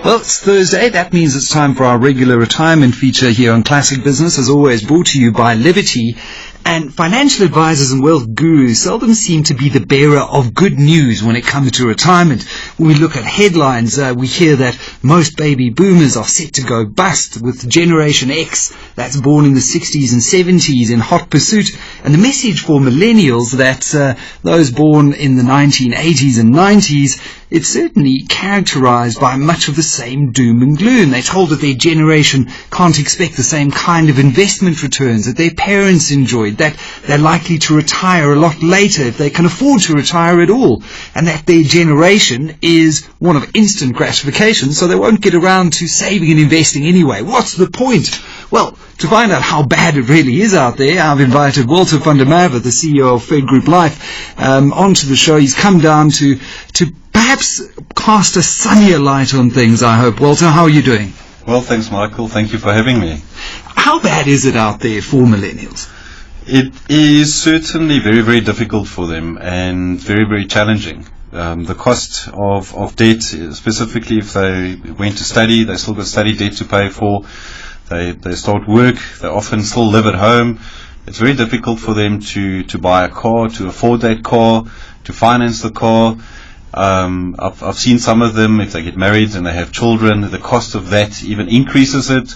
Well, it's Thursday. That means it's time for our regular retirement feature here on Classic Business, as always brought to you by Liberty. And financial advisors and wealth gurus seldom seem to be the bearer of good news when it comes to retirement. When we look at headlines, we hear that most baby boomers are set to go bust, with Generation X, that's born in the 60s and 70s, in hot pursuit. And the message for millennials, that those born in the 1980s and 90s, it's certainly characterized by much of the same doom and gloom. They're told that their generation can't expect the same kind of investment returns that their parents enjoyed, that they're likely to retire a lot later if they can afford to retire at all, and that their generation is one of instant gratification, so they won't get around to saving and investing anyway. What's the point? Well, to find out how bad it really is out there, I've invited Walter van der Merwe, the CEO of Fed Group Life, onto the show. He's come down to perhaps cast a sunnier light on things, I hope. Walter, how are you doing? Well, thanks, Michael. Thank you for having me. How bad is it out there for millennials? It is certainly very, very difficult for them and very, very challenging. The cost of debt, specifically if they went to study, they still got study debt to pay for. They start work, they often still live at home. It's very difficult for them to buy a car, to afford that car, to finance the car. I've seen some of them, if they get married and they have children, the cost of that even increases it,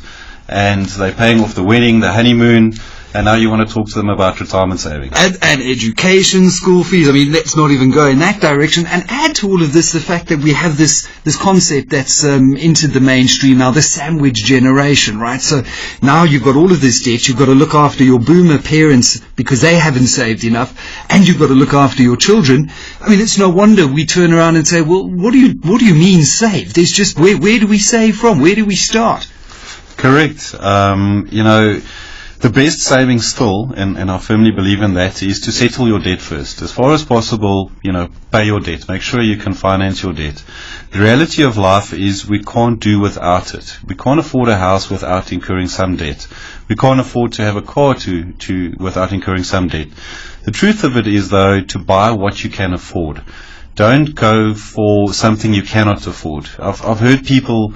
and they're paying off the wedding, the honeymoon, and now you want to talk to them about retirement savings. And education, school fees. I mean, let's not even go in that direction. And add to all of this the fact that we have this concept that's entered the mainstream now, the sandwich generation, right? So now you've got all of this debt. You've got to look after your boomer parents because they haven't saved enough, and you've got to look after your children. I mean, it's no wonder we turn around and say, well, what do you mean save? There's just, where do we save from? Where do we start? Correct. The best saving still, and I firmly believe in that, is to settle your debt first. As far as possible, pay your debt. Make sure you can finance your debt. The reality of life is we can't do without it. We can't afford a house without incurring some debt. We can't afford to have a car without incurring some debt. The truth of it is, though, to buy what you can afford. Don't go for something you cannot afford. I've heard people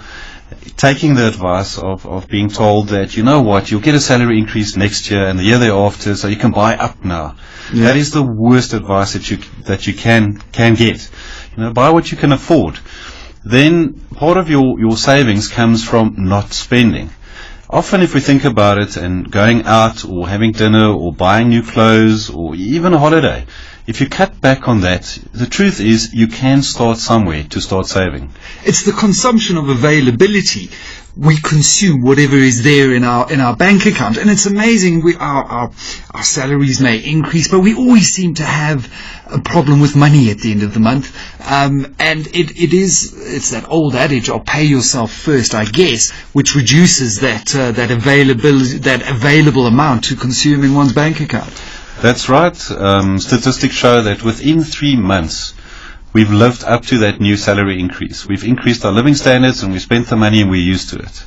taking the advice of being told that, you'll get a salary increase next year and the year thereafter, so you can buy up now. Yeah. That is the worst advice that you can get. Buy what you can afford. Then part of your savings comes from not spending. Often if we think about it, and going out or having dinner or buying new clothes or even a holiday, if you cut back on that, the truth is you can start somewhere to start saving. It's the consumption of availability. We consume whatever is there in our bank account, and it's amazing. Our salaries may increase, but we always seem to have a problem with money at the end of the month. And it's that old adage of pay yourself first, I guess, which reduces that available amount to consume in one's bank account. That's right. Statistics show that within 3 months, we've lived up to that new salary increase. We've increased our living standards and we spent the money and we're used to it.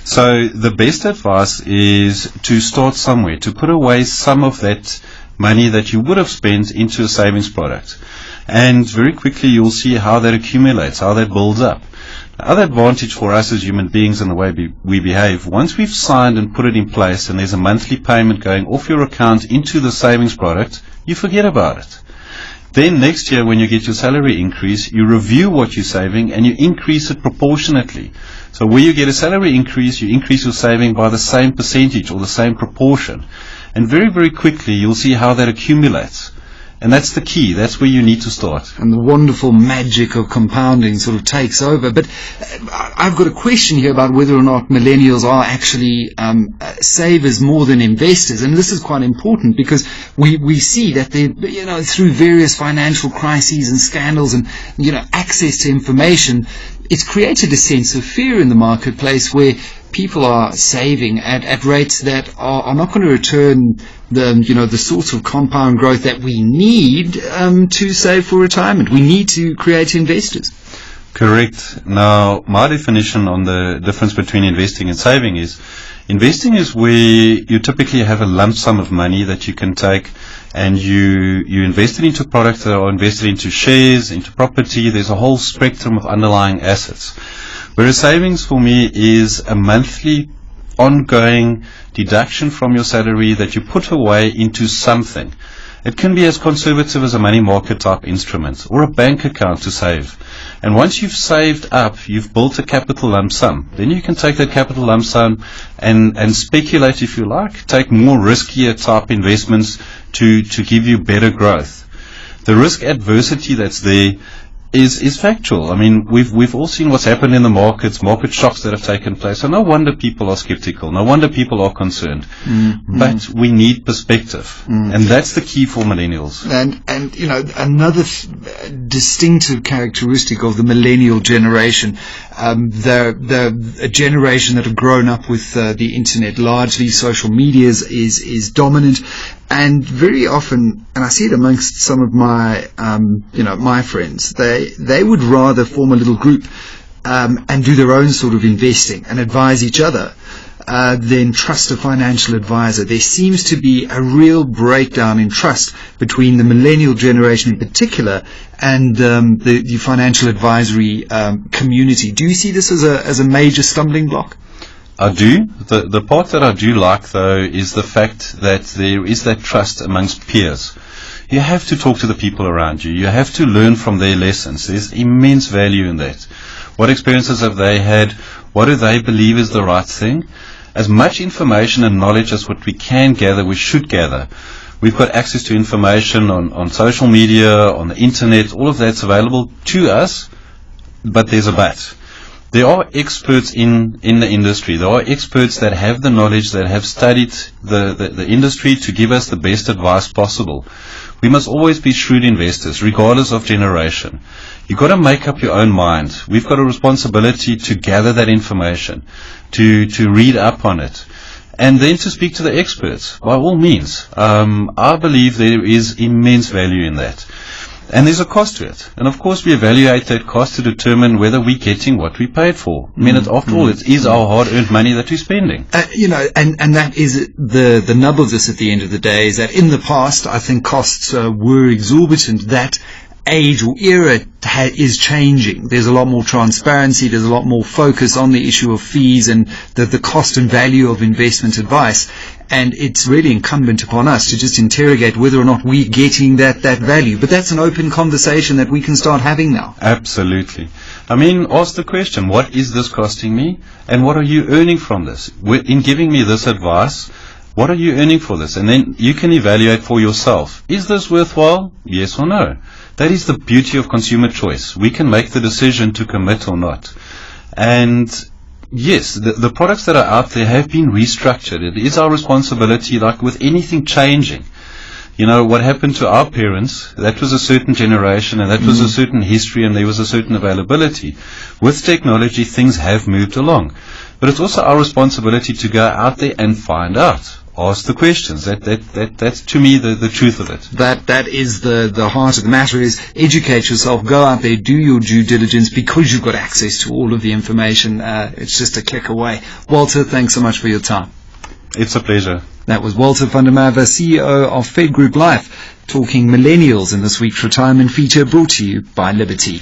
So the best advice is to start somewhere, to put away some of that money that you would have spent into a savings product. And very quickly you'll see how that accumulates, how that builds up. The other advantage for us as human beings and the way we behave, once we've signed and put it in place and there's a monthly payment going off your account into the savings product, you forget about it. Then next year when you get your salary increase, you review what you're saving and you increase it proportionately. So where you get a salary increase, you increase your saving by the same percentage or the same proportion. And very, very quickly you'll see how that accumulates. And that's the key. That's where you need to start. And the wonderful magic of compounding sort of takes over. But I've got a question here about whether or not millennials are actually savers more than investors. And this is quite important because we see that they, through various financial crises and scandals and, access to information, it's created a sense of fear in the marketplace where people are saving at rates that are not going to return the sorts of compound growth that we need to save for retirement. We need to create investors. Correct. Now, my definition on the difference between investing and saving is, investing is where you typically have a lump sum of money that you can take and you invest it into products that are invested into shares, into property. There's a whole spectrum of underlying assets. Whereas savings for me is a monthly ongoing deduction from your salary that you put away into something. It can be as conservative as a money market type instrument or a bank account to save. And once you've saved up, you've built a capital lump sum. Then you can take that capital lump sum and speculate if you like, take more riskier type investments to give you better growth. The risk adversity that's there is factual. I mean, we've all seen what's happened in the markets, market shocks that have taken place. So no wonder people are skeptical. No wonder people are concerned. But we need perspective, and that's the key for millennials. And you know, another distinctive characteristic of the millennial generation, they're a generation that have grown up with the internet. Largely, social media is dominant. And very often, and I see it amongst some of my, my friends, they would rather form a little group and do their own sort of investing and advise each other than trust a financial advisor. There seems to be a real breakdown in trust between the millennial generation in particular and the financial advisory community. Do you see this as a major stumbling block? I do. The part that I do like, though, is the fact that there is that trust amongst peers. You have to talk to the people around you. You have to learn from their lessons. There's immense value in that. What experiences have they had? What do they believe is the right thing? As much information and knowledge as what we can gather, we should gather. We've got access to information on social media, on the internet. All of that's available to us, but there's a but. There are experts in the industry. There are experts that have the knowledge, that have studied the industry to give us the best advice possible. We must always be shrewd investors, regardless of generation. You've got to make up your own mind. We've got a responsibility to gather that information, to read up on it, and then to speak to the experts, by all means. I believe there is immense value in that. And there's a cost to it. And of course we evaluate that cost to determine whether we're getting what we paid for. I mean, after all, it is our hard-earned money that we're spending. And that is the nub of this at the end of the day, is that in the past, I think costs were exorbitant. That age or era is changing. There's a lot more transparency. There's a lot more focus on the issue of fees and the cost and value of investment advice. And it's really incumbent upon us to just interrogate whether or not we're getting that value. But that's an open conversation that we can start having now. Absolutely. I mean, ask the question, what is this costing me? And what are you earning from this? In giving me this advice, what are you earning for this? And then you can evaluate for yourself. Is this worthwhile? Yes or no? That is the beauty of consumer choice. We can make the decision to commit or not. And yes, the products that are out there have been restructured. It is our responsibility, like with anything changing. You know, what happened to our parents, that was a certain generation and that was a certain history and there was a certain availability. With technology, things have moved along. But it's also our responsibility to go out there and find out. Ask the questions. That's to me the truth of it. That is the heart of the matter, is educate yourself, go out there, do your due diligence, because you've got access to all of the information. It's just a click away. Walter, thanks so much for your time. It's a pleasure. That was Walter van der Merwe, CEO of Fed Group Life, talking millennials in this week's retirement feature, brought to you by Liberty.